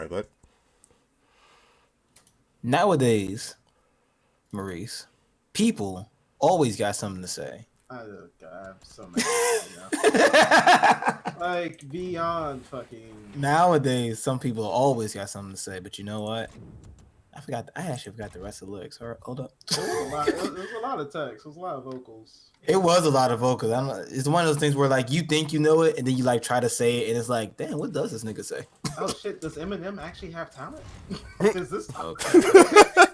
right, but Nowadays, Maurice, people always got something to say. Oh god, I have so many like beyond fucking. Nowadays, some people always got something to say, but you know what? I actually forgot the rest of the lyrics. Hold up. It was a lot. It was a lot of text. It was a lot of vocals. It was a lot of vocals. It's one of those things where like you think you know it, and then you like try to say it, and it's like, damn, what does this nigga say? Oh shit! Does Eminem actually have talent? Is this okay?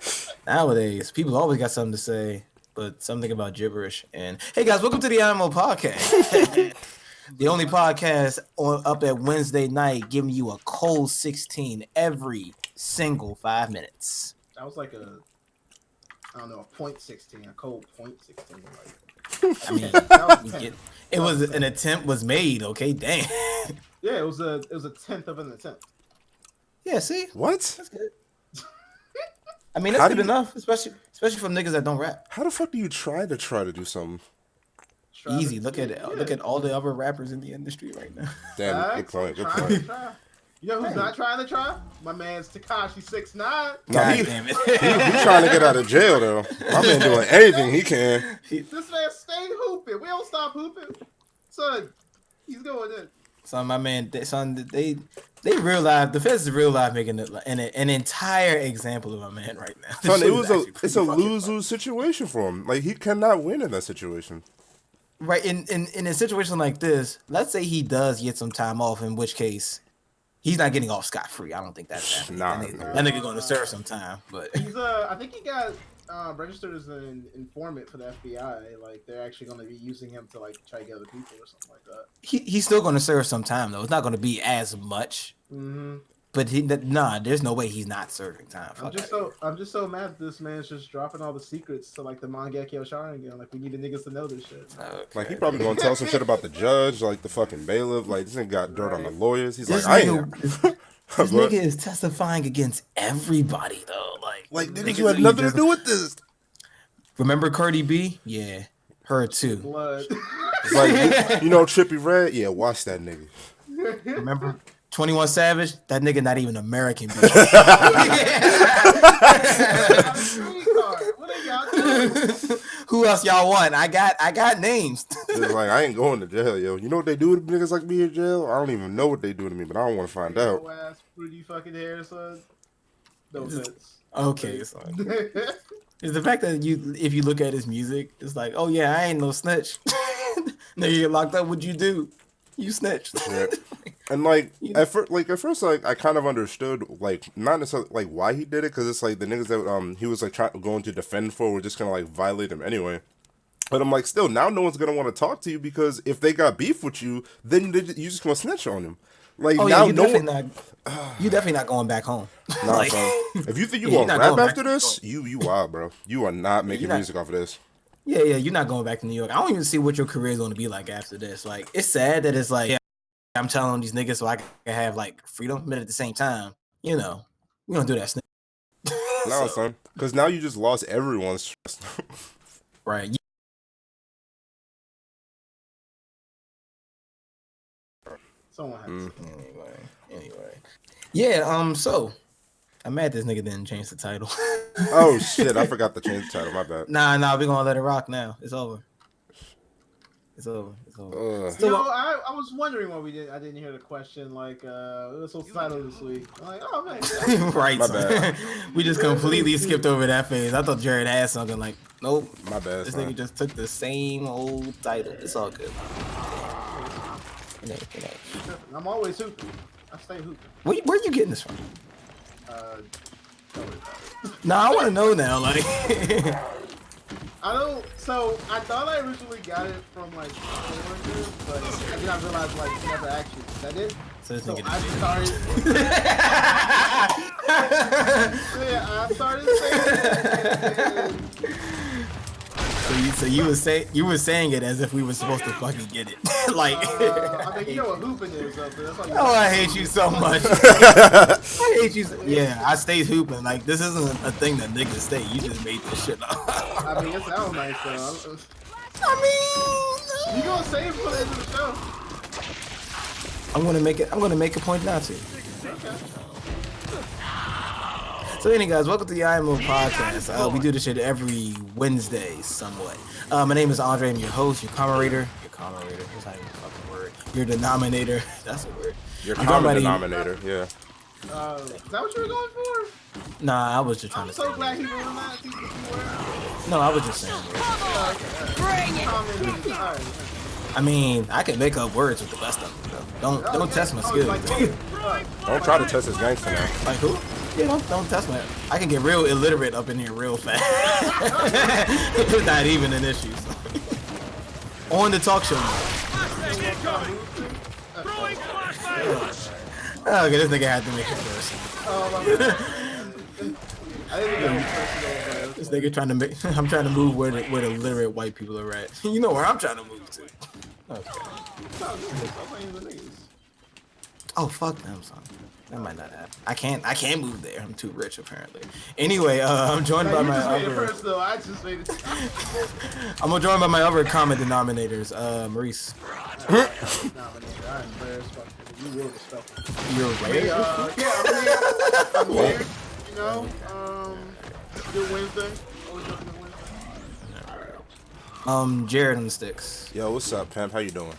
Nowadays, people always got something to say, but something about gibberish. And hey guys, welcome to the IMO podcast, the only podcast up at Wednesday night, giving you a cold 16 every single 5 minutes. That was like a, I don't know, a .16, a cold .16. Like. I mean, it was an attempt was made. Okay, dang. Yeah, it was a tenth of an attempt. Yeah, see what? That's good. I mean, that's good enough, especially from niggas that don't rap. How the fuck do you try to do something? Easy. Look at all the other rappers in the industry right now. Damn, good point. Good point. You know who's not trying to try? My man's Tekashi 6ix9ine. God damn it. He trying to get out of jail though. My man doing anything he can. This man stayed hooping. We don't stop hooping. Son, he's going in. Son, my man, they real life. The feds is real life making an entire example of my man right now. Son, it's a lose-lose situation for him. Like he cannot win in that situation. Right, in a situation like this, let's say he does get some time off, in which case he's not getting off scot-free. I don't think that's happening. That nigga going to serve some time. But he's I think he got registered as an informant for the FBI. Like they're actually going to be using him to like try to get other people or something like that. He's still going to serve some time though. It's not going to be as much. Mm-hmm. But there's no way he's not serving time. I'm just so mad that this man's just dropping all the secrets to like the Mangekyo Sharingan. Like we need the niggas to know this shit. Okay. Like he probably gonna tell some shit about the judge, like the fucking bailiff. Like this nigga got dirt on the lawyers. He's this like, this nigga is testifying against everybody though. Like niggas you had nothing to do with this. Remember Cardi B? Yeah, her too. Blood. Like you know Trippie Redd? Yeah, watch that nigga. Remember 21 Savage? That nigga not even American. Who else y'all want? I got names. It's like I ain't going to jail, yo. You know what they do to niggas like me in jail? I don't even know what they do to me, but I don't want to find out. Ass pretty fucking hair, son. No offense. Okay, son. It's the fact that if you look at his music, it's like, oh yeah, I ain't no snitch. Nigga get locked up, what'd you do? You snitched. Yeah. And at first, I kind of understood, like, not necessarily like why he did it, because it's like the niggas that he was like going to defend for were just gonna like violate him anyway. But I'm like, still, now no one's gonna want to talk to you because if they got beef with you, then you just gonna snitch on him. Like now, you definitely not going back home. Nah, like, son. If you think you gonna rap after this, you wild, bro. You are not making music off of this. Yeah, you're not going back to New York. I don't even see what your career is going to be like after this. Like, it's sad that it's like, yeah, I'm telling these niggas so I can have like freedom, but at the same time, you know, we don't do that. No, son, because now you just lost everyone's trust. Right. Someone has Anyway. Yeah, so I'm mad this nigga didn't change the title. Oh shit, I forgot to change the title, my bad. Nah, we're gonna let it rock now. It's over. You know, I was wondering why I didn't hear the question. Like, what's the title this week? I'm like, oh man. Right, my bad. We just completely skipped over that phase. I thought Jared had something like, nope. My bad. This nigga just took the same old title. It's all good. I'm always hooping. I stay hooping. Where are you getting this from? I want to know now. Like, I don't. So I thought I originally got it from like coworkers, but then I realized like never actually said it. So I started. I started saying it. So you were saying it as if we were supposed to fucking get it. Like, I mean, you know what hooping is, though. So that's why I hate you so much. I hate you. Yeah, I stay hooping. Like, this isn't a thing that niggas stay. You just made this shit up. I mean, it sounds nice though. I mean, you gonna save for the end of the show? I'm gonna make a point not to. Okay. So anyway, guys, welcome to the IMO podcast. We do this shit every Wednesday, somewhat. My name is Andre. I'm your host, your commorator. That's not even a fucking word. Your denominator. That's a word. Your common denominator, yeah. Is that what you were going for? Nah, I was just trying I'm to so say. glad he ruined that. He's the word. No, I was just saying. Bring it. I mean, I can make up words with the best of them. Though. Don't test my skills. Don't try to test his gangster now. Like who? Yeah, don't test my. I can get real illiterate up in here real fast. It's not even an issue. On the talk show. Okay, this nigga had to make it first. This nigga trying to make. I'm trying to move where the literate white people are at. You know where I'm trying to move to. Okay. Oh fuck them, son. That might not happen. I can't move there. I'm too rich apparently. Anyway, I'm joined by my other. I'm joined by my other common denominators. Maurice. You're rare. Yeah, I'm weird. You know, good Wednesday. Always looking at Wednesday. Jared on the sticks. Yo, what's up, pimp? How you doing?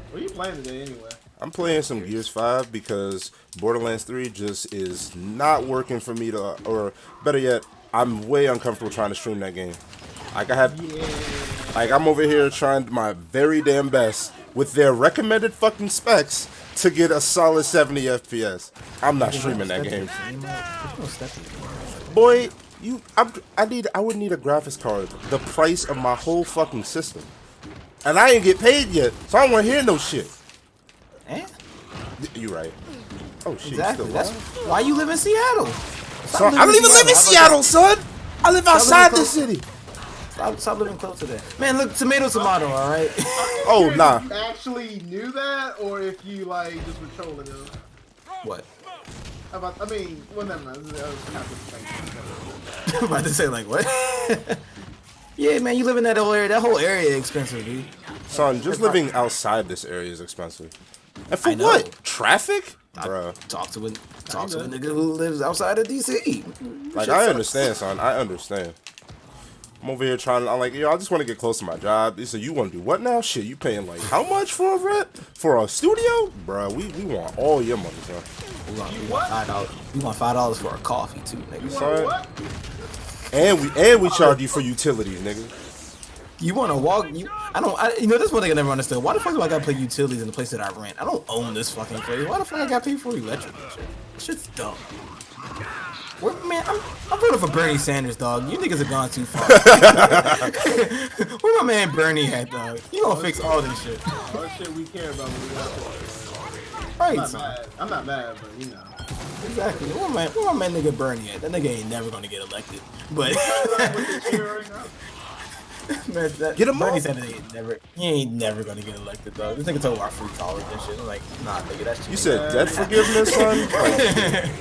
What are you playing today anyway? I'm playing some Gears 5 because Borderlands 3 just is not working for me to, or better yet, I'm way uncomfortable trying to stream that game. Like I'm over here trying my very damn best with their recommended fucking specs to get a solid 70 FPS. I'm not streaming that game. Boy, I would need a graphics card the price of my whole fucking system. And I ain't get paid yet, so I don't want to hear no shit. Eh? You right. Oh shit. Exactly. That's why you live in Seattle. Son, I don't even live in Seattle, son. I live outside the city. Stop living close to that. Man, look, tomato, all right. Oh nah. If you actually knew that, or if you like just were trolling them. What? I mean, well, never mind. That was kind of I'm about to say like what? Yeah, man, you live in that whole area. That whole area is expensive, dude. Son, just living outside this area is expensive. And for what? Traffic? Bruh. Talk to a nigga who lives outside of DC. Like, I understand, son. I understand. I'm over here trying to, I'm like, yo, I just want to get close to my job. He said, you want to do what now? Shit, you paying like how much for a rent? For a studio? Bruh, we want all your money, son. We want $5. We want $5 for a coffee too, nigga. What? And we charge you for utilities, nigga. You want to walk? You know, that's one thing I never understood. Why the fuck do I gotta pay utilities in the place that I rent? I don't own this fucking place. Why the fuck I gotta pay for electric and shit? This shit's dumb. Man, I'm voting for Bernie Sanders, dog. You niggas have gone too far. Where my man Bernie at, dog? He gonna fix all this shit. All the shit we care about when we got there. Right. I'm not mad, but you know. Exactly. Where my nigga Bernie at? That nigga ain't never gonna get elected. But man, get him Bernie off. said he ain't never gonna get elected, though. This nigga talking about free college and shit. I'm like, nah, nigga, that's cheap. You said debt forgiveness, son? Like,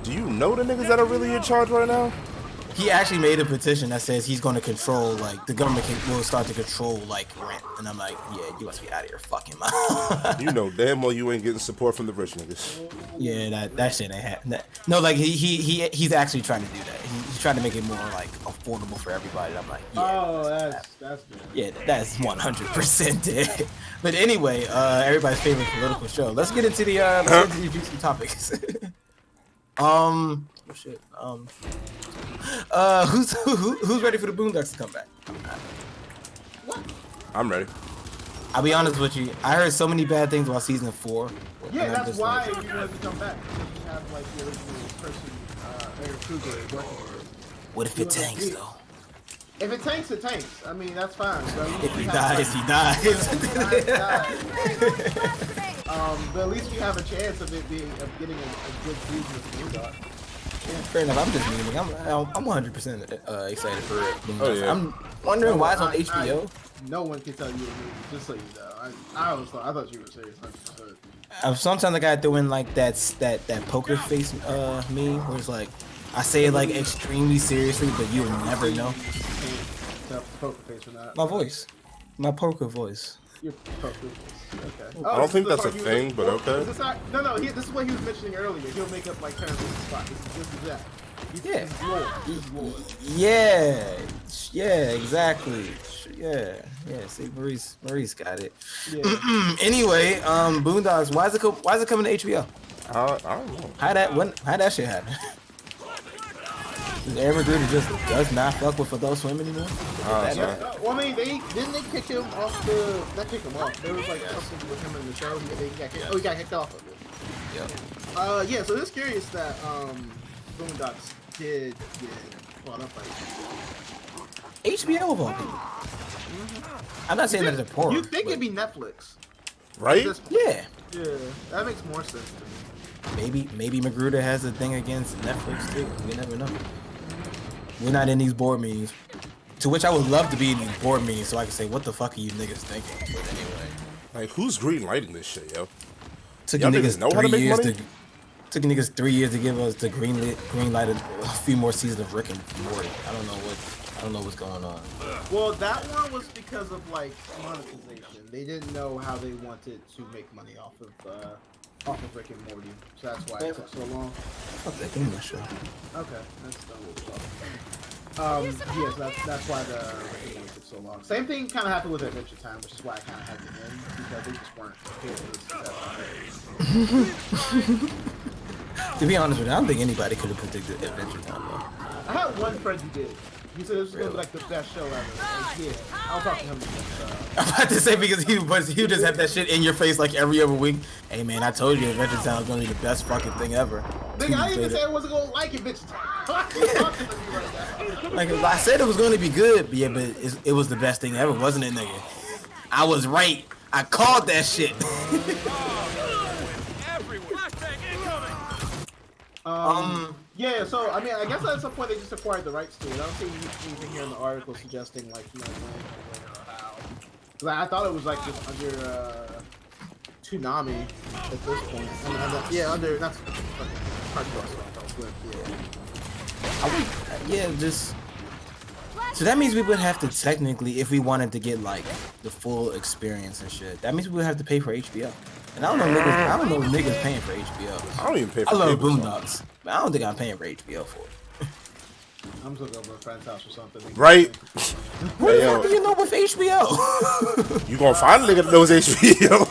do you know the niggas that are really in charge right now? He actually made a petition that says he's going to control, like, the government will start to control, like, rent. And I'm like, yeah, you must be out of your fucking mind. You know damn well you ain't getting support from the rich niggas. Yeah, that shit ain't happening. No, like, he's actually trying to do that. He's trying to make it more, like, affordable for everybody. I'm like, yeah. Oh, that's good. Yeah, that's 100% it. But anyway, everybody's favorite political show. Let's get into the juicy topics. Oh shit. Who's ready for the Boondocks to come back? I'm ready. I'll be honest with you. I heard so many bad things about season 4. Yeah, that's why you wanted to come back. You have like the original person, Eric Kruger, working for it. What if it tanks though? If it tanks, it tanks. I mean, that's fine. So if he dies, he dies. But at least we have a chance of getting a good season of Boondock. Yeah, fair enough. I'm just meaning. I'm 100% excited for it. Oh, yeah. I'm wondering why it's on HBO. No one can tell you a movie, just so you know. I thought you were serious. 100%. Sometimes I got doing like that poker face meme where it's like I say it like extremely seriously, but you'll never know. Poker face or not? My voice, my poker voice. Your poker face. Okay. I don't think that's a thing, but okay. No. This is what he was mentioning earlier. He'll make up like terms on the spot. This is that. Yeah. He's Lord. Yeah, exactly. Yeah. See, Maurice got it. Yeah. Anyway, Boondocks. Why is it coming to HBO? I don't know. How that shit happen? Aaron Magruder just does not fuck with Adult Swim anymore. Well, I mean, they kick him off the. Not kick him off. There was like something with him in the show. He got kicked off of it. Yeah. Yeah. So it's curious that Boondocks did get brought up by HBO of all people. I'm not saying that it's a porn. You think it'd be Netflix, Right? Yeah. Yeah, that makes more sense to me. Maybe Magruder has a thing against Netflix too. We never know. We're not in these board meetings. To which I would love to be in these board meetings so I can say, what the fuck are you niggas thinking? But anyway. Like, who's green lighting this shit, yo? Took Y'all you niggas niggas know how to 3 make years money? took you niggas 3 years to give us the green light a few more seasons of Rick and Morty. I don't know what's going on. Well, that one was because of like monetization. They didn't know how they wanted to make money off of Rick and Morty, so that's why it took so long. Fuck that game show. Okay, that's not what we're talking about. Yes, that's why the Rick and Morty took so long. Same thing kind of happened with Adventure Time, which is why I kind of had to end because they just weren't prepared for this. To be honest with you, I don't think anybody could have predicted Adventure Time though. I had one friend who did. He said this was gonna be like the best show ever. Like, yeah, I'll talk to him next. I'm about to say because he just had that shit in your face like every other week. Hey man, I told you Adventure Time was gonna be the best fucking thing ever. Nigga, I didn't even say I wasn't gonna like it, bitch. Like I said, it was gonna be good, but yeah, but it was the best thing ever, wasn't it, nigga? I was right. I called that shit. Yeah, so I mean, I guess at some point they just acquired the rights to it. I don't see anything here in the article suggesting like when or how. Cause I thought it was like just under Toonami at this point. Under that's just. So that means we would have to technically, if we wanted to get like the full experience and shit, that means we would have to pay for HBO. And I don't know if niggas paying for HBO. I don't even pay for I love cable, Boondocks, but I don't think I'm paying for HBO for it. I'm just gonna go to a friend's house or something. Right? What the fuck do you know with HBO? You gonna find a nigga that knows HBO.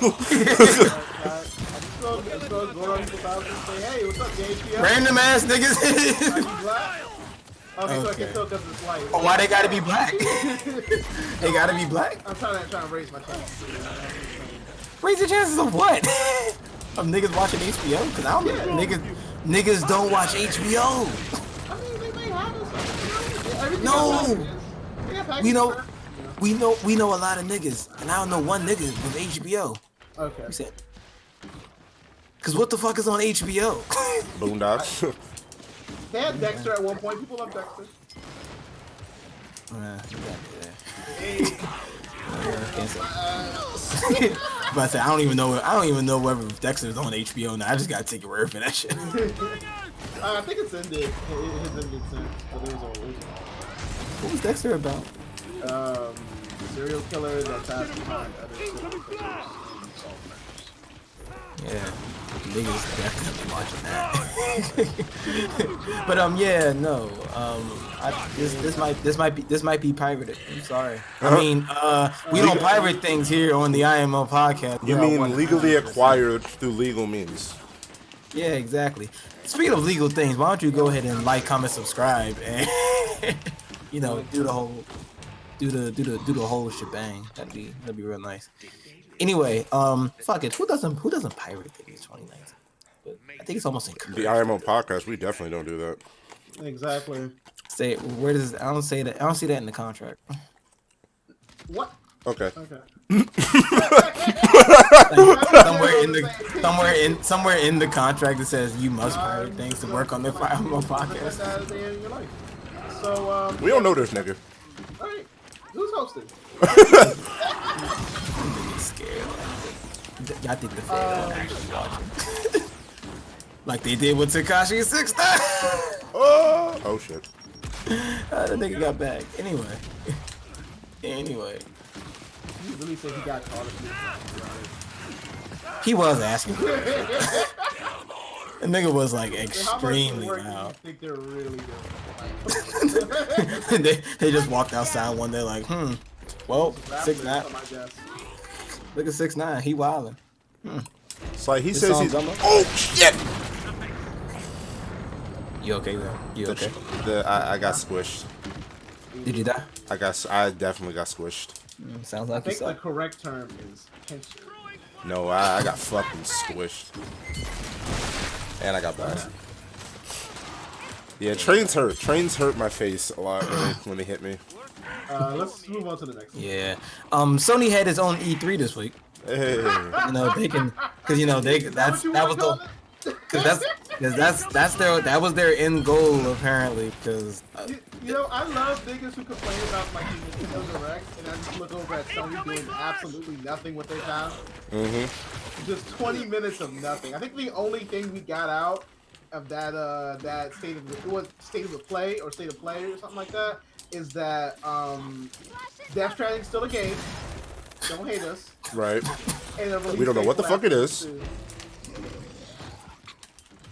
I just go around people's house and say, hey, what's up, HBO? Random ass Are niggas. you black? Okay, so I can tell because it's white. Oh, why they gotta be black? They gotta be black? I'm trying to raise my chances. Raise the chances of what? Of niggas watching HBO? Because I don't niggas don't watch HBO. I mean, they may have it. No. We know a lot of niggas, and I don't know one nigga with HBO. Okay. You said? Because what the fuck is on HBO? Boondocks. They had Dexter at one point. People love Dexter. But I said I don't even know whether Dexter's on HBO now. I just gotta take your word for that shit. I think it's ended. It has ended since, but it was always. What was Dexter about? Serial killer that's asked behind other serial killers and solve murders. Yeah, niggas definitely watching that. But yeah, no. This might be pirated. I'm sorry. I mean, we don't pirate things here on the IMO podcast. You mean legally acquired through legal means? Yeah, exactly. Speaking of legal things, why don't you go ahead and like, comment, subscribe, and do the whole shebang. That'd be real nice. Anyway, fuck it. Who doesn't pirate things 2019? But I think it's almost encouraged. The IMO podcast, we definitely don't do that. Exactly. Say where does I don't say that. I don't see that in the contract. What? Okay. Somewhere in the contract it says you must pirate things to work on the IMO podcast. So we don't know this nigga. All right. Who's hosting? Scared. Y'all think the fans are actually watching? Like they did with Tekashi 6. Oh shit. The nigga got back. Anyway. You really said he got caught up. He was asking. The nigga was like How much extremely work do you loud. think they're really doing? Like, they just walked outside one day like, well, rap 6ix9ine. lyrics on my desk. Look at 6ix9ine, he wildin'. It's like he This says song's he's. on. Oh shit! You okay, man? You okay? I got squished. Did you die? I definitely got squished. Sounds I like you think the suck. correct term is pincher. No, I got fucking squished. And I got blasted. Yeah, trains hurt. Trains hurt my face a lot when they hit me. Let's move on to the next one. Yeah. Sony had his own E3 this week. Hey. You know, they can, cause you know that was that was their end goal apparently. Because you know, I love niggas who complain about like the Nintendo Direct, and I just look over at Sony doing absolutely nothing with their time. Just 20 minutes of nothing. I think the only thing we got out of that state of play or something like that is that Death Stranding's still a game. Don't hate us. Right. And We don't know what the fuck it is.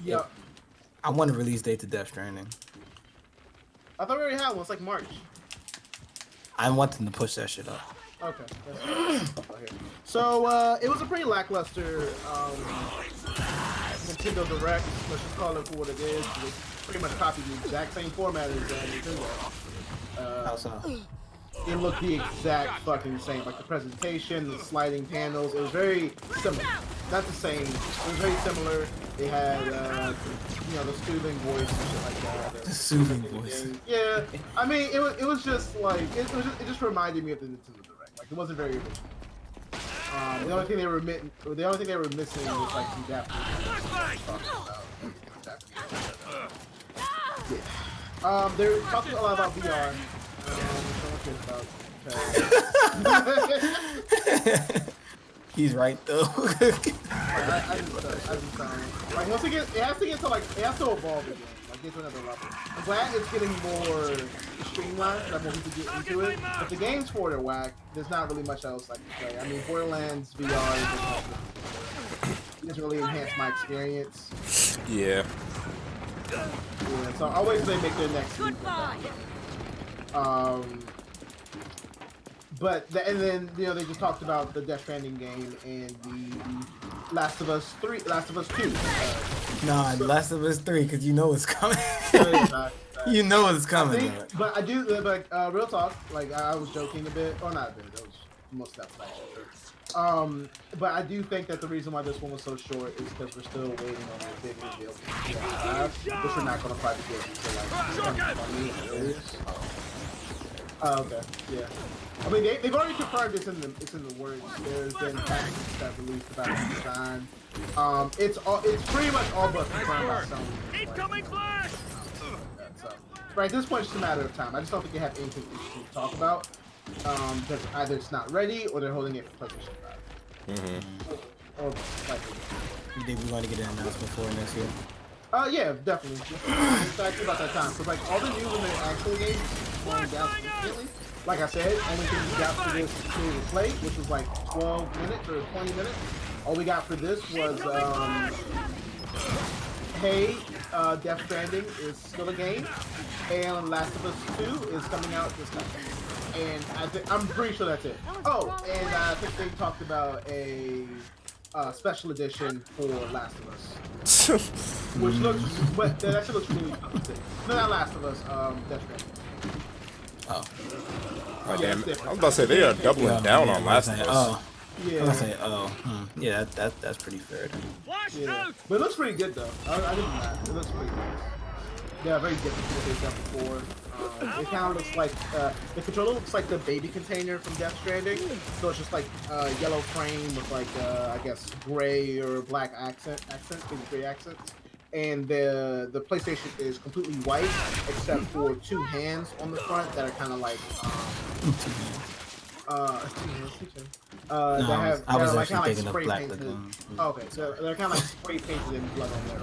Yep. I want a release date to Death Stranding. I thought we already had one. It's like March. I want them to push that shit up. Okay. So it was a pretty lackluster Nintendo Direct. Let's just call it for what it is. They pretty much copied the exact same format as Nintendo. How so? It looked the exact fucking same. Like the presentation, the sliding panels. It was very similar. Not the same. It was very similar. They had, the soothing voice and shit like that. The soothing voice. Yeah. I mean, it was just like it just reminded me of the Nintendo Direct. Like it wasn't very original. The only thing they were missing was like some Japanese. Yeah. They're talking a lot about VR. He's right though. I just like once it has to evolve again, like get to another level. I'm glad it's getting more streamlined, so that more people get into it. But the games for it are whack. There's not really much else I can play. I mean, Borderlands VR doesn't really enhance my experience. Yeah. Yeah, so I'll wait till they make their next season. And then they just talked about the Death Stranding game and the Last of Us 2. Nah, Last of Us 3, because you know it's coming. You know it's coming. Real talk, like I was joking a bit, or not a bit. That was most of that actually. But I do think that the reason why this one was so short is because we're still waiting on the big reveal, which we're not going to probably get until like 20 years. Oh, okay, yeah. I mean, they've already confirmed it's in the works. There's been packages that released about the design. It's pretty much all but confirmed by Sony. Incoming flash! So, right at this point, it's just a matter of time. I just don't think they have anything interesting to talk about. Because either it's not ready or they're holding it for PlayStation 5. Or likely. You think we're going to get an announcement for it next year? Yeah, definitely. It's actually about that time. Because like all the news in the actual game is going down immediately. Like I said, only thing we got for this period of play, which was like 12 minutes or 20 minutes. All we got for this was, hey, Death Stranding is still a game, and Last of Us 2 is coming out this time. And I'm pretty sure that's it. Oh, and I think they talked about a special edition for Last of Us, which looks, but that actually looks really good. No, not Last of Us, Death Stranding. Oh. Oh damn! I was about to say they are doubling down on Last of Us. Oh. Yeah. I was gonna say, yeah, that's pretty fair. Yeah. But it looks pretty good though. I didn't lie. It looks pretty good. Yeah, very different from what they've done before. It kind of looks like the controller looks like the baby container from Death Stranding. So it's just like yellow frame with like I guess gray or black accents, maybe gray accents. And the PlayStation is completely white except for two hands on the front that are kind of like I was actually thinking of black. Okay, so they're kind of like spray painted in blood on there.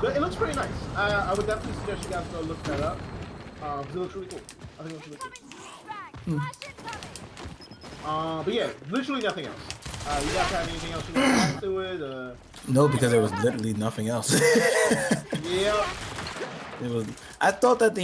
But it looks pretty nice. I would definitely suggest you guys go look that up. It looks really cool. I think it looks really cool. But yeah, literally nothing else. You guys have anything else you want to add to it? No, because there was literally nothing else. Yeah. It was. I thought that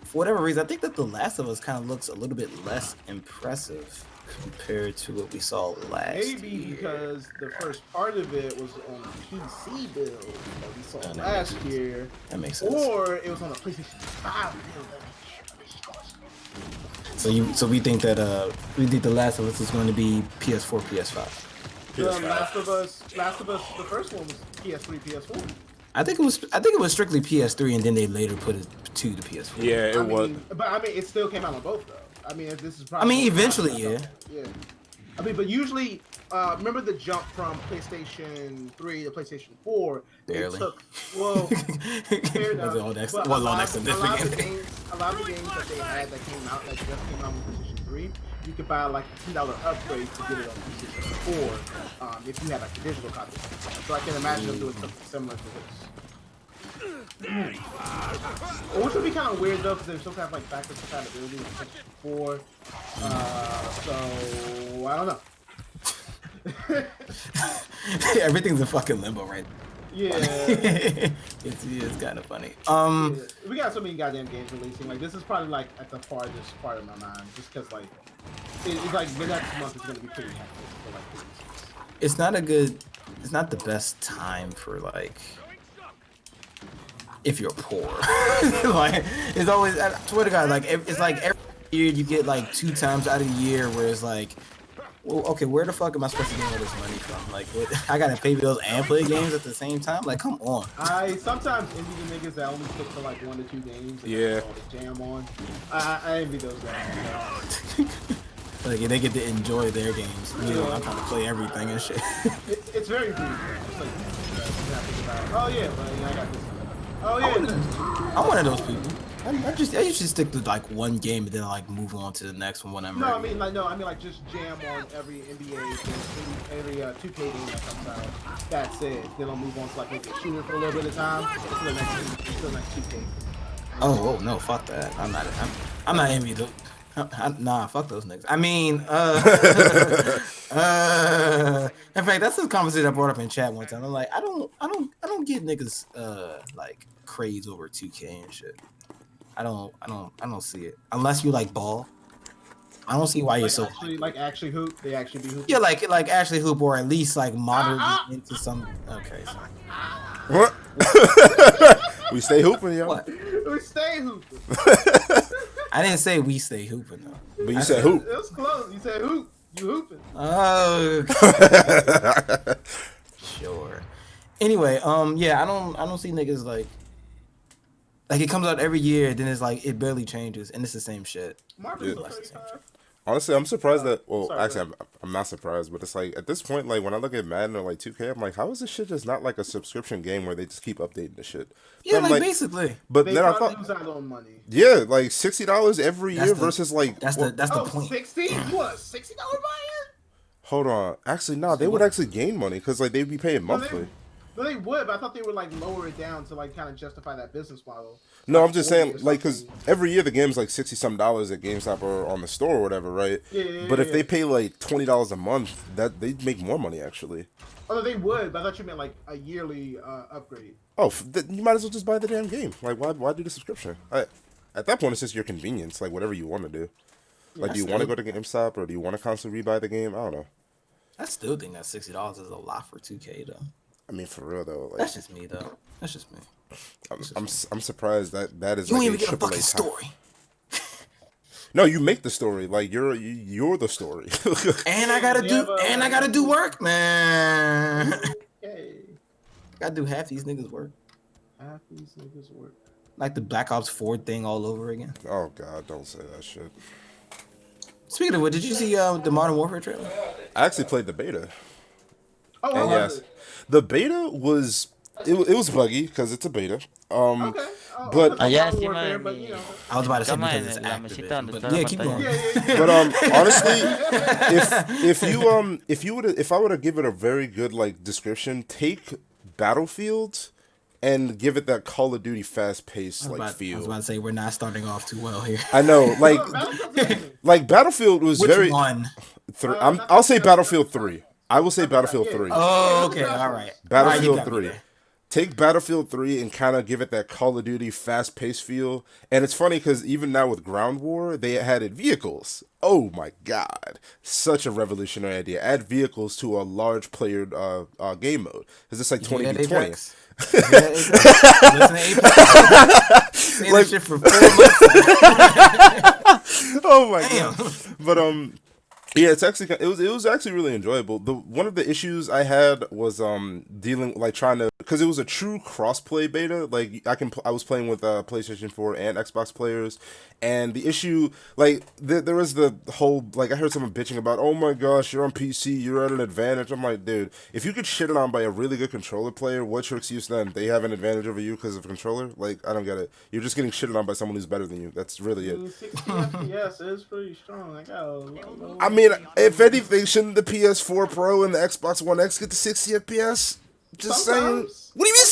for whatever reason, I think that The Last of Us kind of looks a little bit less impressive compared to what we saw last Maybe year. because the first part of it was on a PC build that we saw last year. That makes sense. Or it was on a PlayStation 5 build. So we think that The Last of Us is going to be PS4, PS5. The Last of Us, the first one was PS3, PS4. I think it was strictly PS3, and then they later put it to the PS4. Yeah, it was. But I mean, it still came out on both though. I mean, this is probably. I mean, eventually, yeah. Yeah. I mean, but usually, remember the jump from PlayStation 3 to PlayStation 4? Barely. It took, well, fair enough. Wasn't all that significant. A lot of the games that they had that came out, that just came out on PlayStation 3, you could buy like a $10 upgrade to get it on PlayStation 4 if you had like a digital copy. So I can imagine them doing something similar to this. Which would be kind of weird though, because they still have like backwards compatibility with PlayStation 4. So I don't know. Everything's in fucking limbo right now. Yeah. it's kind of funny. Yeah. We got so many goddamn games releasing. Like this is probably like at the farthest part of my mind, just because like it's like the next month is gonna be pretty hectic for like releases. It's not the best time for like if you're poor. Like it's always, I swear to God, like it's like every year you get like 2 times out of the year where it's like, well, okay, where the fuck am I supposed to get all this money from? Like, what, I gotta pay bills and play games at the same time? Like, come on. I sometimes envy the niggas that only stick to like 1 to 2 games. And Yeah. all the jam on. I envy those guys. Like, they get to enjoy their games. You know, I'm trying to play everything and shit. It's very brief. It's like, oh yeah, but I got this. Oh yeah. I'm one of those people. I usually stick to like one game and then I like move on to the next one when I'm ready. I mean like just jam on every NBA game, every 2K game that comes out. That's it. Then I'll move on to like maybe a shooter for a little bit of time until the next 2K. Oh no, fuck that. I'm not envious. Nah, fuck those niggas. I mean, in fact, that's the conversation I brought up in chat one time. I'm like, I don't get niggas like craze over 2K and shit. I don't see it unless you like ball. I don't see why you're so actually hoop. They actually be hoop. Yeah, like actually hoop, or at least like moderately into some. Okay. So. What? We stay hooping, yo. What? We stay hooping. I didn't say we stay hooping though. But you said hoop. It was close. You said hoop. You hooping. Oh. Sure. Anyway, yeah, I don't see niggas like it comes out every year, then it's like it barely changes, and it's the same shit. Yeah. Honestly, I'm surprised that. Well, sorry, actually, I'm not surprised, but it's like at this point, like when I look at Madden or like 2K, I'm like, how is this shit just not like a subscription game where they just keep updating the shit? Yeah, like basically. But they then I thought, lose out on money. yeah, like $60 every year versus like that's the point. 60? You want a $60 buy-in? Hold on, actually, no, they would actually gain money because like they'd be paying monthly. No, they would, but I thought they would like lower it down to like kind of justify that business model. No, like I'm just saying, like, because every year the game's like $60-some at GameStop or on the store or whatever, right? Yeah. But if they pay like $20 a month, that they'd make more money actually. Oh, they would, but I thought you meant like a yearly upgrade. Oh, you might as well just buy the damn game. Like, why do the subscription? At that point, it's just your convenience, like whatever you want to do. Like, do you want to go to GameStop or do you want to constantly rebuy the game? I don't know. I still think that $60 is a lot for 2K though. I mean, for real though. Like, that's just me though. That's just me. I'm surprised that is you like don't even a get a fucking AAA story. No, you make the story. Like you're the story. And I gotta do work, man. Okay. Gotta do half these niggas work. Half these niggas work. Like the Black Ops 4 thing all over again. Oh God, don't say that shit. Speaking of what, did you see the Modern Warfare trailer? I actually played the beta. Oh, and yes, the beta was it was buggy because it's a beta. Okay. But yeah, Warfare, but, you know. I was about to say Come because on, it's la mesita Activision, donde but está la yeah, keep pantalla. going. but honestly, if I were to give it a very good like description, take Battlefield and give it that Call of Duty fast paced feel. I was about to say we're not starting off too well here. I know, like Battlefield's amazing. like Battlefield was Which very one? 3. I'll say Battlefield 3. I will say Battlefield 3. Oh, okay, all right. Battlefield 3. Take Battlefield 3 and kind of give it that Call of Duty fast-paced feel. And it's funny because even now with Ground War, they added vehicles. Oh my god. Such a revolutionary idea. Add vehicles to a large player game mode. Because it's like 20v20. Listen to Apex. Saying that shit for 4 months. Oh my god. But yeah, it's actually it was actually really enjoyable. One of the issues I had was dealing trying to, because it was a true crossplay beta. Like I was playing with PlayStation 4 and Xbox players, and the issue there was the whole I heard someone bitching about, oh my gosh, you're on PC, you're at an advantage. I'm like, dude, if you get shitted on by a really good controller player, what's your excuse then? They have an advantage over you because of a controller? Like, I don't get it. You're just getting shitted on by someone who's better than you. That's really it. 60 FPS is pretty strong. I mean, if anything, shouldn't the PS4 Pro and the Xbox One X get to 60 FPS? Just saying. What do you mean?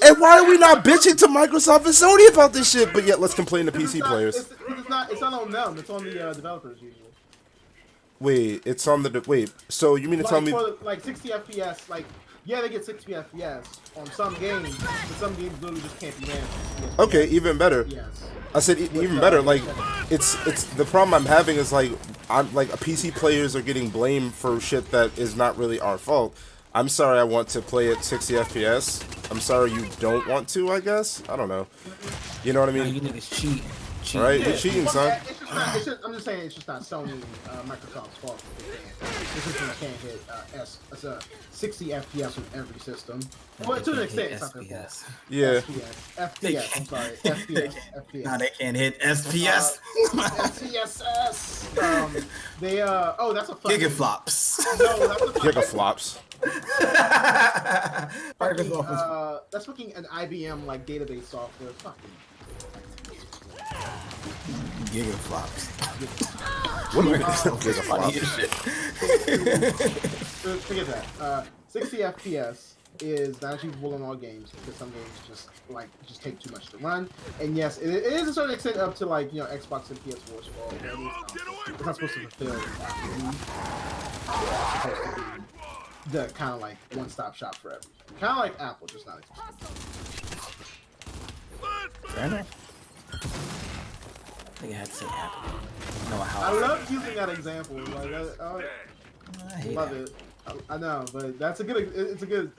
And why are we not bitching to Microsoft and Sony about this shit? But yet, let's complain to PC players. It's not on them. It's on the developers usually. Wait, it's on the wait. So you mean to tell me? For, 60 FPS. Yeah, they get 60 FPS on some games, but some games literally just can't be ran. Okay, even better. Yes. I said even better. It's the problem I'm having is PC players are getting blamed for shit that is not really our fault. I'm sorry I want to play at 60 FPS. I'm sorry you don't want to, I guess. I don't know. You know what I mean? You niggas cheat. Right? You're cheating, son. I'm just saying it's just not Sony, Microsoft's fault. This system can't hit 60 FPS with every system. Well, to an extent, it's not their fault. Yeah. FPS, I'm sorry. FPS. Nah, they can't hit SPS. SPSS. That's a fucking... Gigaflops. No, that's a Gigaflops. That's fucking an IBM database software. Fucking Gigaflops. What do you mean? Gigaflops? Forget that. 60 FPS is not achievable in all games because some games just take too much to run. And yes, it is a certain extent up to Xbox and PS4's fault. It's not supposed to fulfill it's supposed to be the kind of one-stop shop for everything. Kind of like Apple, just not exclusive. Fair enough. I think I had to say Apple. I love using that example. I love it. I know, but that's a good. It's a good.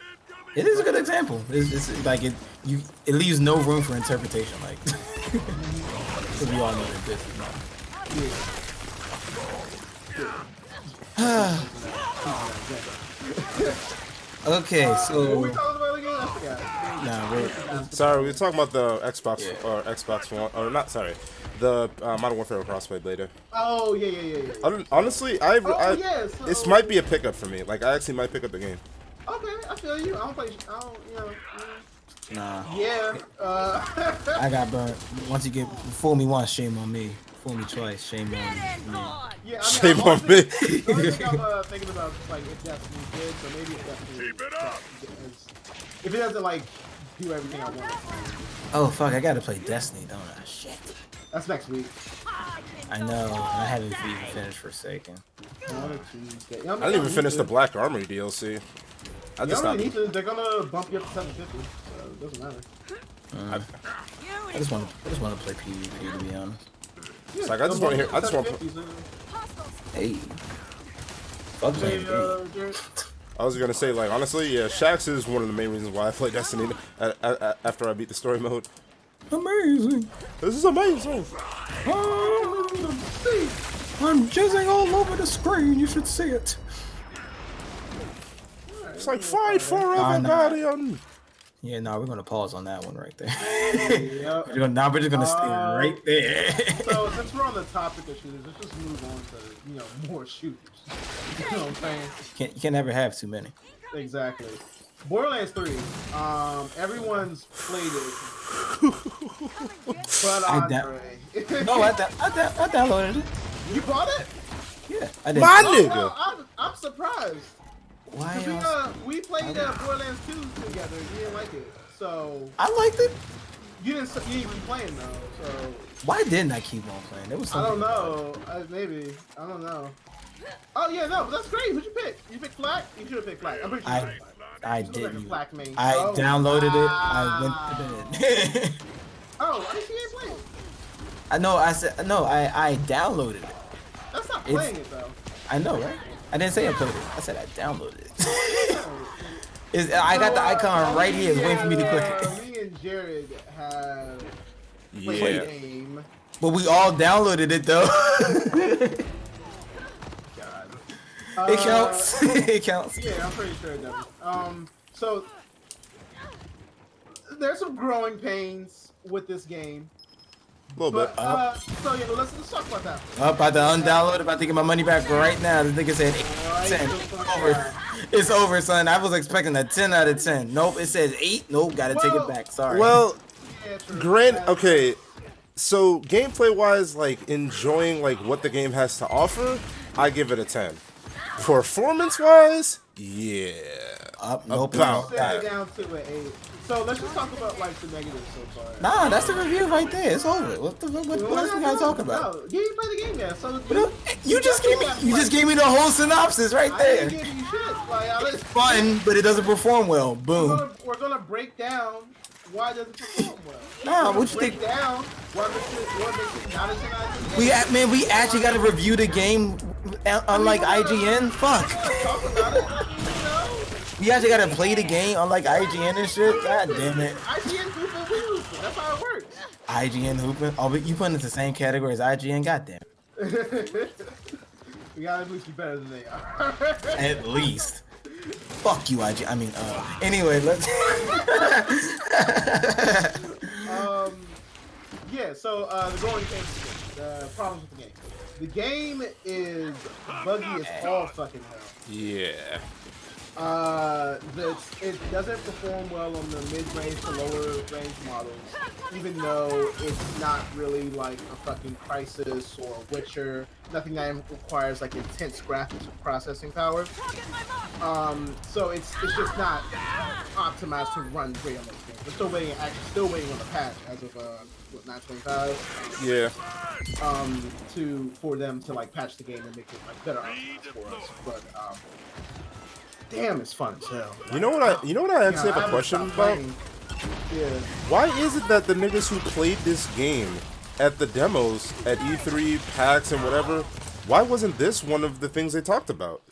It is a good example. It's it leaves no room for interpretation. So we all know that this is not. Okay, so. What we talking about again? I forgot. Sorry, we were talking about the Xbox or Xbox One, or not. Sorry, the Modern Warfare crossplay beta. Oh yeah. Honestly, this might be a pickup for me. I actually might pick up the game. Okay, I feel you. I don't play. Nah. Yeah. I got burnt. Once you fool me once, shame on me. Fool me twice, shame on me. Yeah, shame on me. I think I'm thinking about if Destiny's good, so maybe if Destiny. Keep it up. If it doesn't do everything I want. Oh fuck! I gotta play Destiny, don't I? Shit. That's next week. I know. And I haven't even finished Forsaken. I didn't even finish the Black Armory DLC. I just don't need to. They're gonna bump you up to 750, so it doesn't matter. I just want to play PvP, to be honest. It's I just want to hear. I just want. Hey. Fuck I was gonna say, honestly, yeah, Shaxx is one of the main reasons why I play Destiny after I beat the story mode. Amazing. This is amazing. I'm jizzing all over the screen. You should see it. It's fight forever, Guardian. Yeah, we're gonna pause on that one right there. Yep. We're just gonna stay right there. So since we're on the topic of shooters, let's just move on to more shooters. You know what I'm saying? You can never have too many. Exactly. Borderlands 3. Everyone's played it. But Andre. No, I downloaded it. You bought it? Yeah, I did. My nigga. No, I'm surprised. Why? We played Borderlands 2 together. You didn't like it, so I liked it. You didn't keep playing though. So why didn't I keep on playing? There was something. I don't know. Maybe I don't know. Oh yeah, no, but that's great. Who'd you pick? You picked Flack? You should have picked Flack. I'm pretty sure you picked Flack. I You look like a didn't. Flack main. I Oh, downloaded it. I wow. went to bed. Oh, I didn't see you playing. I know. I said no. I downloaded it. That's not playing it though. I know, right? I didn't say I played it. I said I downloaded it. I So, got the icon right here. It's waiting for me to click it. Me and Jared have Yeah. played the game. But we all downloaded it though. God. It counts. It counts. Yeah, I'm pretty sure it does. So there's some growing pains with this game. A little bit. So yeah, let's talk about that. About to undownload. About to get my money back right now. This nigga said 10. Over. It's over, son. I was expecting a 10 out of 10. Nope, it says 8. Nope, gotta take it back. Sorry. Well, Yeah, true. okay. So gameplay wise, like enjoying like what the game has to offer, I give it a 10. Performance wise, yeah. Nope. About Set that. it down to an 8. So let's just talk about like the negatives so far. Nah, that's the review right there. It's over. What else we gotta talk about? No, you didn't play the game yet, so You just gave me the whole synopsis right I there. didn't give you shit. Like, It's fun, but it doesn't perform well. Boom. we're gonna break down why it doesn't perform well. Nah, We're what you gonna think? break down what makes it not a 10 out of 10. We actually gotta review the game, unlike IGN. Fuck. Talk about it, you know? We actually gotta play the game, unlike IGN and shit. God damn it. IGN Google Views. That's how it works. IGN hooping. Oh, but you put it in the same category as IGN. God damn it. We gotta at least be better than they are. At least. Fuck you, IG. I mean, anyway, let's. Yeah, so the growing pains, the problems with the game. The game is buggy as all fucking hell. Yeah. It doesn't perform well on the mid-range to lower-range models, even though it's not really like a fucking Crisis or a Witcher. Nothing that requires like intense graphics or processing power. So it's just not optimized to run great on those games. We're still waiting on the patch as of 9.25. Yeah. For them to like patch the game and make it like better optimized for us. But damn, it's fun as hell. You know what I actually have a question about? Yeah. Why is it that the niggas who played this game at the demos at E3, PAX, and whatever, why wasn't this one of the things they talked about?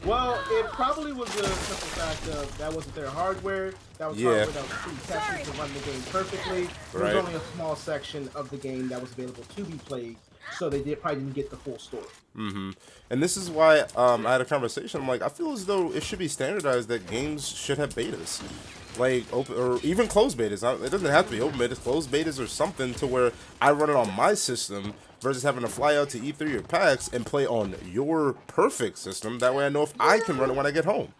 Well, it probably was the simple fact of that wasn't their hardware. That was hardware that was pre-tested to run the game perfectly. There was only a small section of the game that was available to be played, so they probably didn't get the full story. Mm-hmm. And this is why I had a conversation. I'm like, I feel as though it should be standardized that games should have betas. Like open or even closed betas. It doesn't have to be open betas, closed betas or something to where I run it on my system versus having to fly out to E3 or PAX and play on your perfect system. That way I know if I can run it when I get home.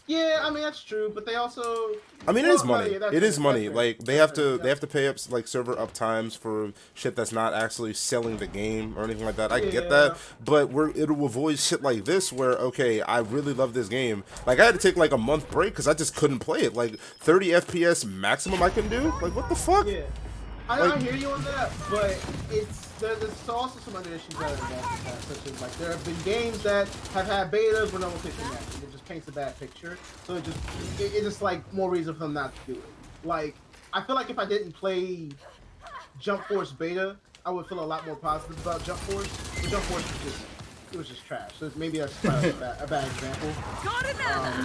Yeah, I mean that's true, but they also. I mean, it is money. Yeah, it is money. Like they have to pay up like server up times for shit that's not actually selling the game or anything like that. I get that, but it'll avoid shit like this where okay, I really love this game. Like I had to take like a month break because I just couldn't play it. Like 30 FPS maximum I can do. Like what the fuck? Yeah, I hear you on that, but there's also some other issues that are involved with that, such as like there have been games that have had betas where no one takes them out. It just paints a bad picture. So it's just like more reason for them not to do it. Like I feel like if I didn't play Jump Force beta, I would feel a lot more positive about Jump Force. But Jump Force was just trash. So maybe that's probably a bad example.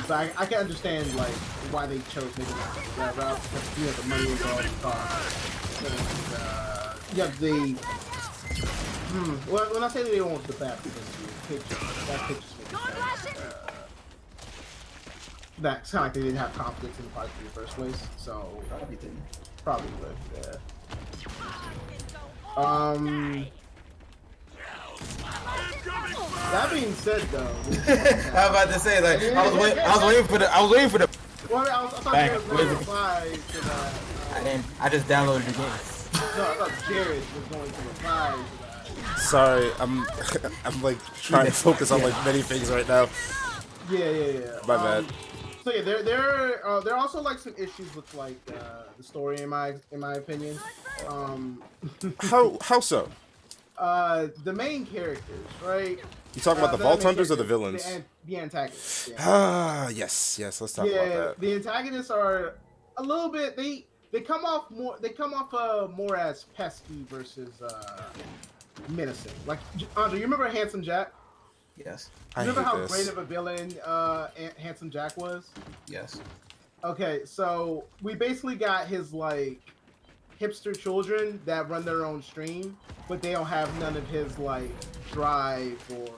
But I can understand like why they chose maybe not to do that route because you have the money involved in cost. And you have the when I say that they want the bad pictures, that sound like they didn't have confidence in the product in the first place. So probably would. Yeah. That being said, though, I'm about to say like I was waiting for the. Well, I thought you were going to reply to that. I just downloaded the game. No, I thought Jared was going to reply to that. Sorry, I'm like trying to focus on like many things right now. Yeah. My bad. So yeah, there are also like some issues with like the story in my opinion. How so? The main characters, right? You talking about the Vault Hunters or the villains? The antagonists. Yeah. Yes. Let's talk about that. The antagonists are a little bit. They come off more. They come off more as pesky versus menacing. Like Andre, you remember Handsome Jack? Yes. Remember how great of a villain Handsome Jack was? Yes. Okay, so we basically got his like hipster children that run their own stream, but they don't have none of his like drive or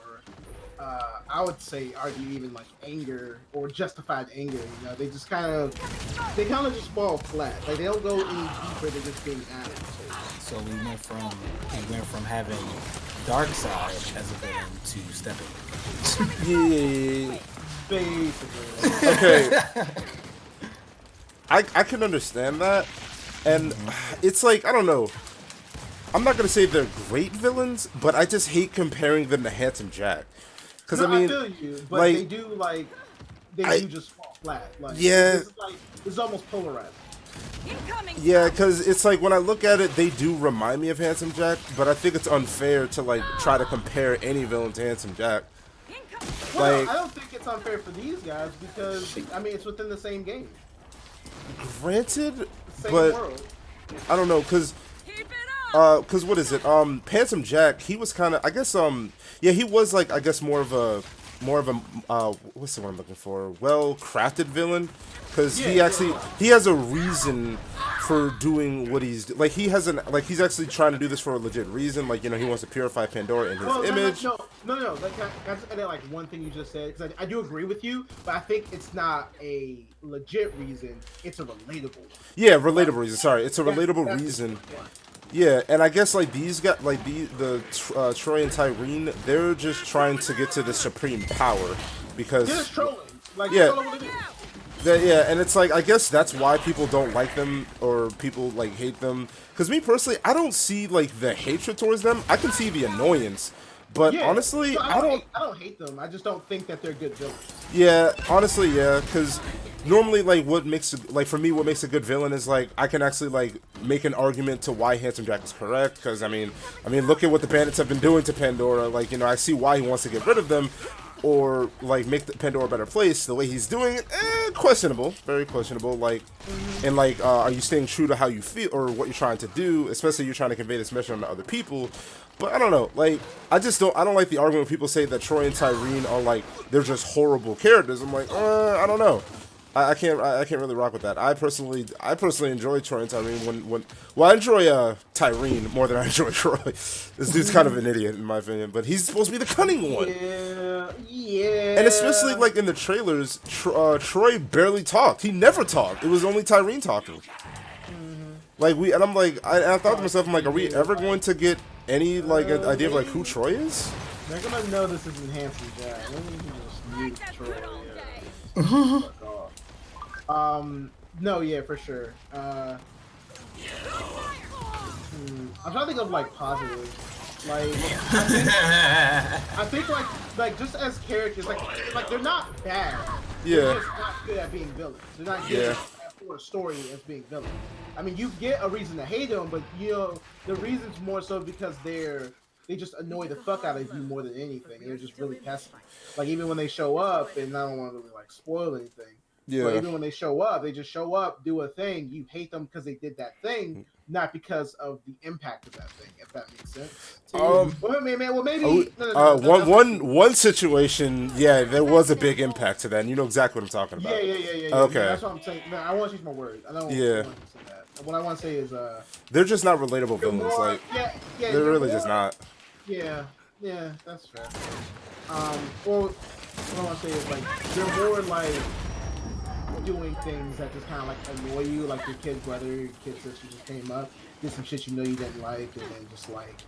I would say argue even like anger or justified anger. You know, they kind of just fall flat. Like they don't go any deeper than just being assholes. So we went from having Darkseid as a villain to Steppenwolf. Yeah. Basically. Okay. I can understand that, and it's like, I don't know. I'm not gonna say they're great villains, but I just hate comparing them to Handsome Jack. Because no, I mean, I feel you, but like, they do just fall flat. Like, yeah, it's almost polarized. Yeah, because it's like when I look at it, they do remind me of Handsome Jack, but I think it's unfair to like try to compare any villain to Handsome Jack. Well, Like, no, I don't think it's unfair for these guys because I mean it's within the same game. Granted, Same but world. I don't know, because what is it? Handsome Jack, he was kind of, I guess, yeah, he was like, I guess, more of a, what's the one I'm looking for? Well-crafted villain, because he has a reason for doing what he's like. He's actually trying to do this for a legit reason. Like, you know, he wants to purify Pandora in his image. No. Like, can I just edit like one thing you just said? Because I do agree with you, but I think it's not a legit reason. It's a relatable one. Yeah, relatable reason. Sorry, it's a relatable reason. Yeah, and I guess like these guys, like the Troy and Tyrene, they're just trying to get to the supreme power because they're just trolling. Like, yeah, yeah, and it's like I guess that's why people don't like them or people like hate them. Because me personally, I don't see like the hatred towards them. I can see the annoyance, but honestly, I don't hate them. I just don't think that they're good villains. Yeah, honestly, yeah, because normally, like, what makes a good villain is like I can actually like make an argument to why Handsome Jack is correct. Because I mean, look at what the Bandits have been doing to Pandora. Like, you know, I see why he wants to get rid of them, or like make the Pandora a better place. The way he's doing it, questionable, very questionable. Like, and like, are you staying true to how you feel or what you're trying to do? Especially you're trying to convey this message to other people. But I don't know, like, I don't like the argument when people say that Troy and Tyrene are like, they're just horrible characters. I'm like, I don't know. I can't really rock with that. I personally enjoy Troy and Tyrene I enjoy Tyrene more than I enjoy Troy. This dude's kind of an idiot in my opinion, but he's supposed to be the cunning one. Yeah. And especially like in the trailers, Troy barely talked. He never talked. It was only Tyrene talking. Like I thought to myself, I'm like, are we ever going to get any like an idea of like who Troy is? They're gonna know this isn't Handsome Jack. Maybe he just mute Troy. No, yeah, for sure. I'm trying to think of like positives. Like, I think like just as characters, like they're not bad. Yeah. They're just not good at being villains. They're not good for a story as being villains. I mean, you get a reason to hate them, but you know the reason's more so because they just annoy the fuck out of you more than anything. They're just really pesky. Like even when they show up, and I don't want to really like spoil anything. Yeah. But even when they show up, they just show up, do a thing. You hate them because they did that thing, not because of the impact of that thing. If that makes sense. One situation, yeah, there was a big impact to that, and you know exactly what I'm talking about. Yeah. Okay. That's what I'm saying. No, I want to use my words. I don't want to say that. What I want to say is, they're just not relatable villains. Like, they're really just not. Yeah, that's fair. Well, what I want to say is like they're more like doing things that just kind of like annoy you, like your kid brother, your kid sister just came up, did some shit you know you didn't like, and then just like,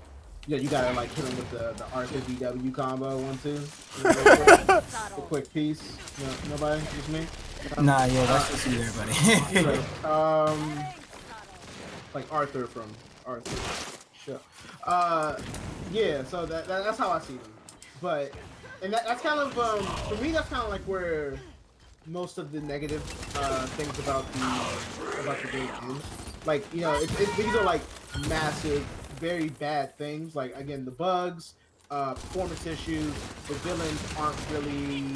you gotta like hit him with the Arthur VW combo 1-2. A quick piece. Nobody, just me. Nah, yeah, that's just you there, buddy. Like Arthur from Arthur. Sure. Yeah. So that's how I see them. But that's kind of for me that's kind of like where most of the negative things about the game ends. Like, you know, these are like massive very bad things. Like again, the bugs, performance issues. The villains aren't really,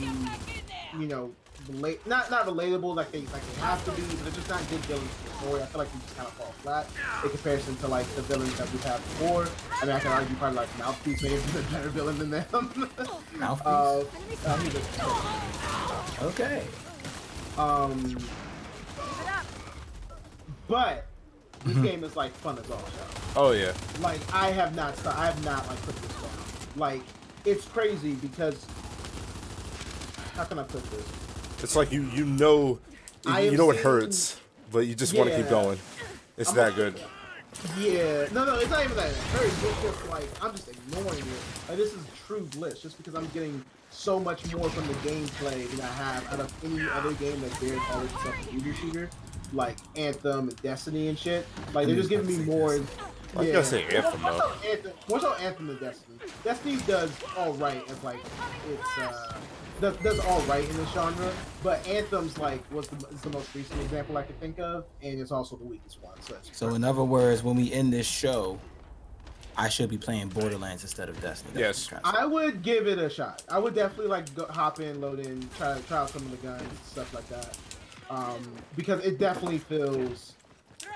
not relatable like they have to be. But they're just not good villains for the story. I feel like they just kind of fall flat in comparison to like the villains that we've had before. I mean, I can argue probably like Mouthpiece may have been a better villain than them. Mouthpiece. Okay. But this game is like fun as all hell. Oh yeah. Like I have not like put this down. Like it's crazy because how can I put this? It's like you know it hurts, but you just want to keep going. It's that good. Yeah, no, it's not even that. It's just like I'm just ignoring it. Like this is true bliss, just because I'm getting so much more from the gameplay than I have out of any other game that dares call itself a shooter shooter, like Anthem and Destiny and shit. Like they're just giving me more. I was gonna say Anthem though. More so Anthem than Destiny. Destiny does all right as like it's does all right in this genre, but Anthem's like is the most recent example I could think of, and it's also the weakest one. So in other words, when we end this show, I should be playing Borderlands instead of Destiny. Yes, I would give it a shot. I would definitely like hop in, load in, try out some of the guns, stuff like that, because it definitely feels.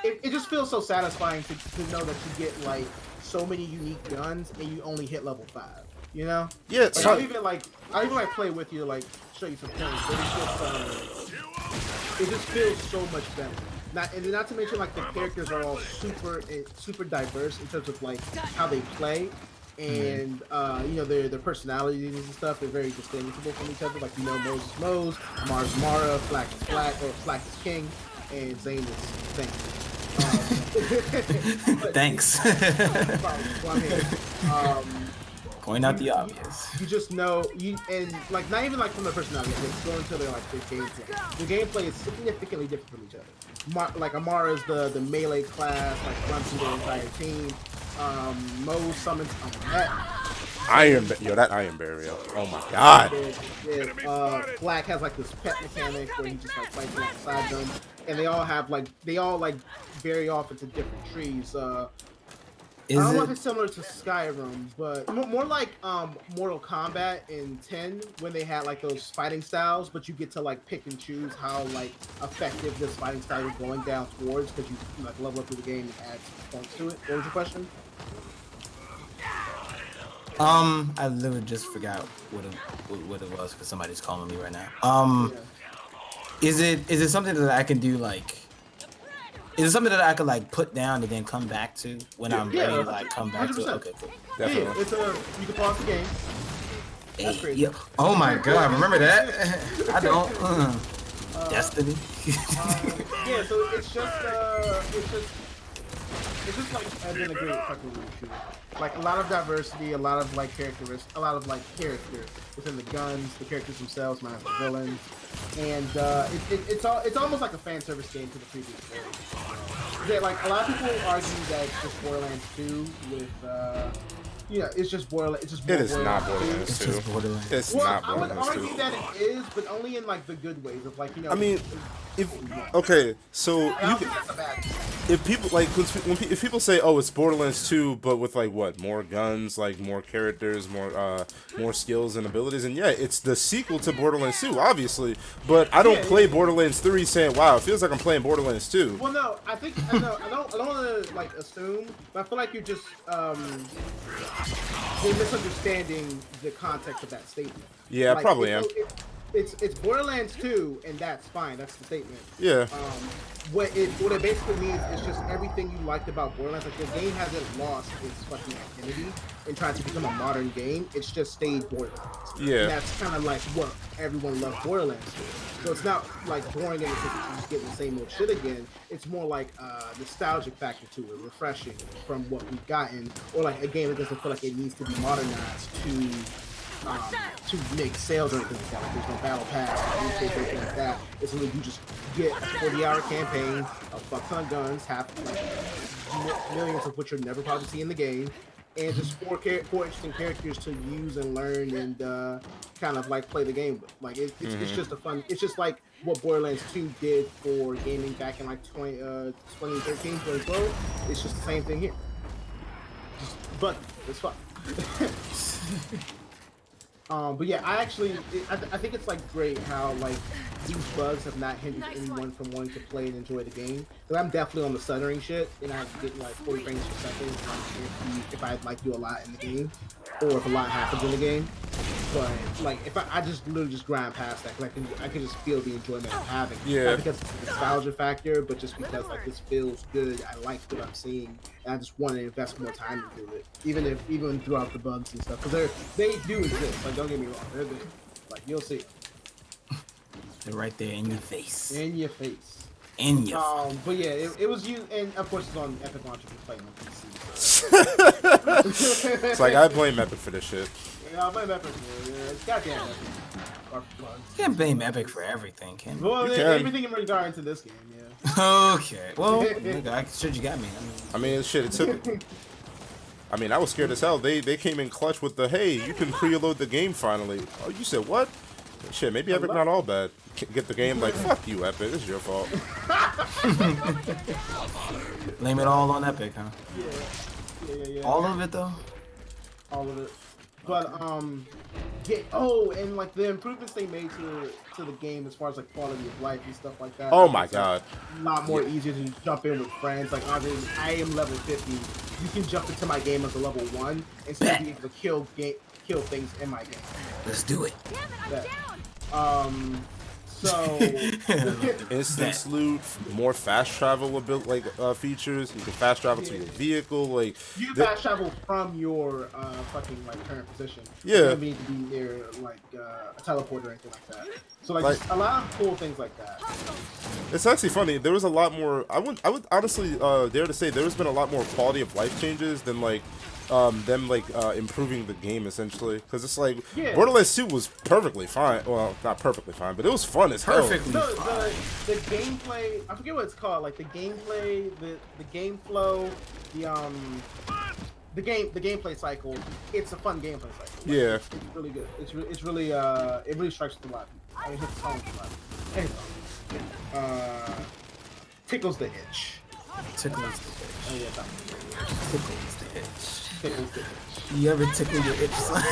It just feels so satisfying to know that you get like so many unique guns and you only hit level 5. You know? Yeah. Like, I even play with you, like show you some things, but it just feels so much better. Not to mention like the characters are all super diverse in terms of like how they play, and their personalities and stuff. They're very distinguishable from each other. Like Moses, Mars Mara, Flack is Flack, or Flack is King, and Zane is Zane. Thanks. Point out the obvious. You just know and like not even like from their personality, it's going to their gameplay. The gameplay is significantly different from each other. Like Amara is the melee class, like runs through the entire team. Mo summons that Iron Barrier. Oh my god. Black has like this pet mechanic where he just like fights alongside them, and they all vary off into different trees. I don't know if it's similar to Skyrim, but more like Mortal Kombat in 10 when they had like those fighting styles, but you get to like pick and choose how like effective this fighting style is going down towards because you like level up through the game and add points to it. What was your question? I literally just forgot what it was because somebody's calling me right now. Is it something that I can do like? Is it something that I could like put down and then come back to when I'm ready to like come back 100%. To it? Okay, cool. Definitely. You can pause the game. That's crazy. Yeah. Oh my god, remember that? I don't. Destiny. Yeah, so it's just like been a great fucking shooter. Like a lot of diversity, a lot of like character within the guns, the characters themselves, minus the villains, and it's almost like a fan service game to the previous story. Like a lot of people argue that it's just Borderlands 2 with it's just Borderlands. It's just it is not Borderlands 2. It's not Borderlands 2. I would argue that it is, but only in like the good ways of like I mean, if people like if people say, oh, it's Borderlands 2, but with like what, more guns, like more characters, more skills and abilities, and yeah, it's the sequel to Borderlands 2, obviously. But I don't play Borderlands 3 saying, wow, it feels like I'm playing Borderlands 2. Well, no, I don't want to like assume, but I feel like you're just you're misunderstanding the context of that statement. Yeah, like, I probably am. It's Borderlands 2, and that's fine. That's the statement. Yeah. What it basically means is just everything you liked about Borderlands. Like the game hasn't lost its fucking identity and tried to become a modern game. It's just stayed Borderlands. Yeah. And that's kind of like what everyone loved Borderlands for. So it's not like boring and it's just getting the same old shit again. It's more like nostalgic factor to it, refreshing from what we've gotten, or like a game that doesn't feel like it needs to be modernized to make sales or anything like that. Like there's no battle pass, anything like that. It's like you just get a 40-hour campaign, a fuck ton of guns, millions of which you'll never probably see in the game, and just four interesting characters to use and learn and kind of like play the game with. Like it's just a fun. It's just like what Borderlands 2 did for gaming back in like 2013, 2012. It's just the same thing here. but it's fun. But yeah, I think it's like great how like these bugs have not hindered anyone from wanting to play and enjoy the game. Because I'm definitely on the stuttering shit, and I get like 40 frames per second if I like do a lot in the game, or if a lot happens in the game. But like if I just literally just grind past that, because I can just feel the enjoyment I'm having. Yeah. Not because it's a nostalgia factor, but just because like this feels good. I like what I'm seeing, and I just want to invest more time into it, even throughout the bugs and stuff. Because they do exist. Like don't get me wrong, they're there. Like you'll see. They're right there in your face. In your face. In your But yeah, it was you, and of course it's on Epic Launch if you play on PC. It's like I blame Epic for this shit. Yeah, I blame Epic for it. It's goddamn Epic. You can't blame Epic for everything, can you? Well, You can. everything in regard to this game, yeah. Okay. Well, nigga, you got me. I mean, shit. It took. I mean, I was scared as hell. They came in clutch with the hey, you can preload the game finally. Oh, you said what? Shit, maybe Epic not all bad. Get the game like fuck you, Epic. It's your fault. Blame it all on Epic, huh? Yeah. All of it though. All of it. But and like the improvements they made to the game as far as like quality of life and stuff like that. Oh my god. A lot more easier to jump in with friends. Like I am level 50. You can jump into my game as a level 1 instead of being able to kill things in my game. Let's do it. So Instant loot, more fast travel features. You can fast travel to your vehicle. Like you fast travel from your fucking like current position. Yeah. You don't need to be near like a teleporter or anything like that. So like just a lot of cool things like that. It's actually funny. There was a lot more. I would honestly dare to say there's been a lot more quality of life changes than like them improving the game essentially, because it's like Borderlands 2 was perfectly fine. Well, not perfectly fine, but it was fun as hell. Perfectly fine. The gameplay, I forget what it's called. Like the gameplay, the game flow, the gameplay cycle. It's a fun gameplay cycle. Like, Yeah, it's really good. It's really it really strikes with a lot of people. I mean, it hits home with a lot of people. Anyway, tickles the itch. Tickles the itch. Oh yeah, Tickles the itch. tickles the itch. You ever tickle your itch, son?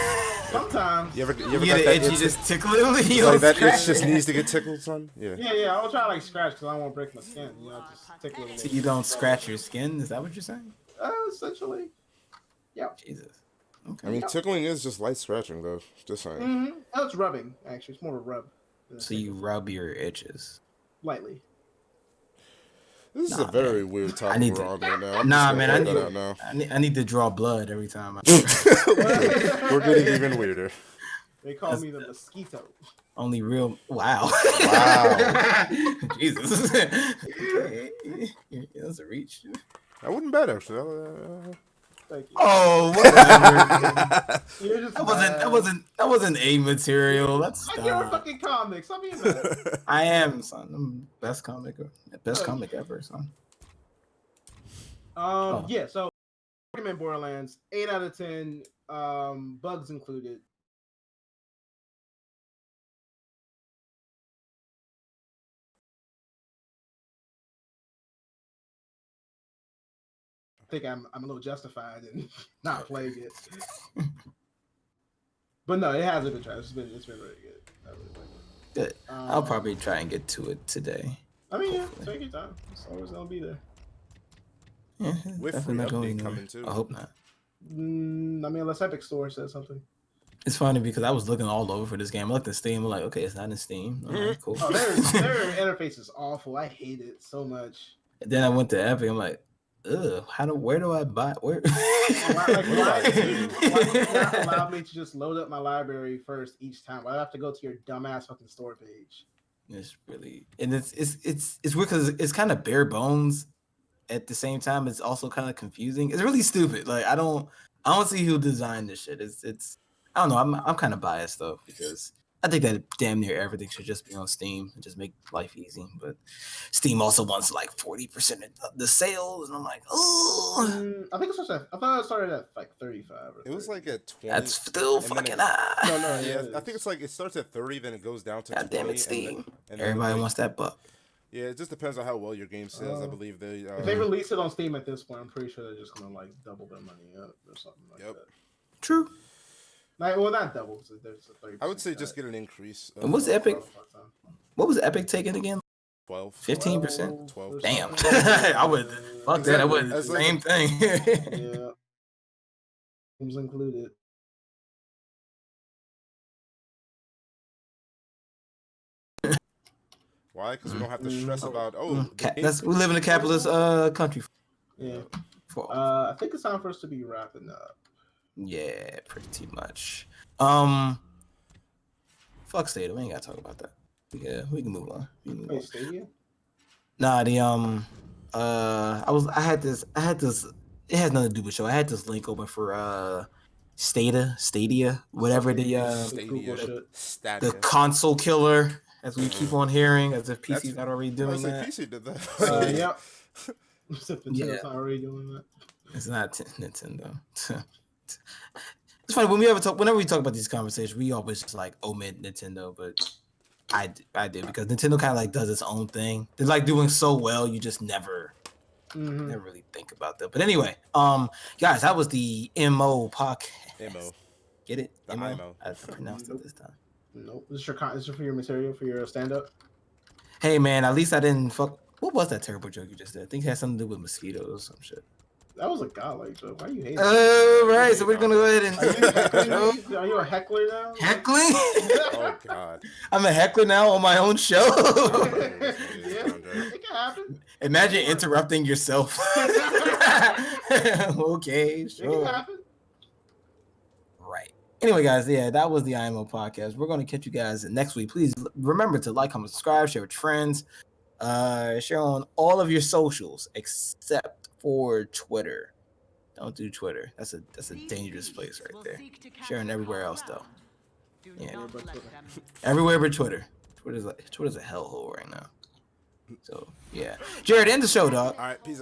Sometimes. you ever You got get that an itch, you itch? just tickle it. You Like don't that scratch itch just it. needs to get tickled, son. Yeah. Yeah. I'll try to like scratch because I don't want to break my skin. You know, just tickle it. So you don't scratch your skin? Is that what you're saying? Essentially. Yeah. Jesus. Okay. I mean, tickling is just light scratching, though. Just saying. Mm-hmm. Oh, it's rubbing. Actually, it's more of a rub. So you rub your itches. Lightly. This is a very weird topic need we're to- on right now. I'm Nah, just man, gonna throw that out now. I need to draw blood every time. We're getting even weirder. They call me the mosquito. Only real. Wow. Wow. Jesus. Okay. That's a reach. That wouldn't bad actually. Thank you. Oh, whatever. You're just that wasn't a material. That's like you're fucking comics. I mean, I am, son. I'm best comic ever, son. Yeah. So, recommend Borderlands. 8 out of 10. Bugs included. I think I'm a little justified in not playing it. But no, it hasn't been trash. It's been really good. I really like it. Good. I'll probably try and get to it today. I mean, yeah, take your time. It's always gonna be there. Yeah, With definitely free not going update anywhere. coming, too. I hope not. I mean, unless Epic Store says something. It's funny because I was looking all over for this game. I looked at Steam. I'm like, okay, it's not in Steam. All right, cool. Oh, their interface is awful. I hate it so much. And then I went to Epic. I'm like, ugh, where do I buy? Where? Why do you not allow me to just load up my library first each time? Why do I have to go to your dumbass fucking store page? It's really, and it's weird because it's kind of bare bones. At the same time, it's also kind of confusing. It's really stupid. Like I don't see who designed this shit. It's I don't know. I'm kind of biased though because I think that damn near everything should just be on Steam and just make life easy. But Steam also wants like 40% of the sales, and I'm like, oh. I think I thought it started at like 35. Or It was 30. like at 20. That's still fucking high. No, Yeah, I think it's like it starts at 30, then it goes down to God 20. damn it, Steam. and then Everybody like, wants that buck. Yeah, it just depends on how well your game sells. I believe they. If they release it on Steam at this point, I'm pretty sure they're just gonna like double their money up or something like that. True. Like, well, not double. So there's a 30%. I would say just get an increase. And what's Epic? What was Epic taking again? 12. 15%. 12. Damn. I would. Fuck that. I would. Same thing. Yeah. Games included. Why? Because we don't have to stress about we live in a capitalist country. Yeah. I think it's time for us to be wrapping up. Yeah, pretty much. Fuck Stadia. We ain't gotta talk about that. Yeah, we can move on. Wait, Stadia? Nah, I had this. It has nothing to do with show. I had this link open for Stadia, whatever the console killer, as we keep on hearing, as if PC's not already doing that. PC did that. Yep. Nintendo's not already doing that. It's not Nintendo. It's funny whenever we talk about these conversations, we always just like omit Nintendo, but I did because Nintendo kind of like does its own thing. They're like doing so well, you just never really think about that. But anyway, guys, that was the IMO podcast. IMO. Get it? The IMO. I pronounced it this time. Nope. This is for your material for your stand-up. Hey man, at least I didn't fuck. What was that terrible joke you just did? I think it had something to do with mosquitoes or some shit. That was a godlike joke. Why are you hating? Right. So we're gonna go ahead and. Are you a heckler now? Heckling? Oh God. I'm a heckler now on my own show. Yeah, it can happen. Imagine interrupting yourself. Okay, sure. It can happen. Right. Anyway, guys, yeah, that was the IMO podcast. We're going to catch you guys next week. Please remember to like, comment, subscribe, share with friends, share on all of your socials except for Twitter. Don't do Twitter. That's a dangerous place right there. Sharing everywhere else though. Yeah, everywhere but Twitter. Twitter's a hellhole right now. So yeah, Jared, end the show, dog. All right, peace out.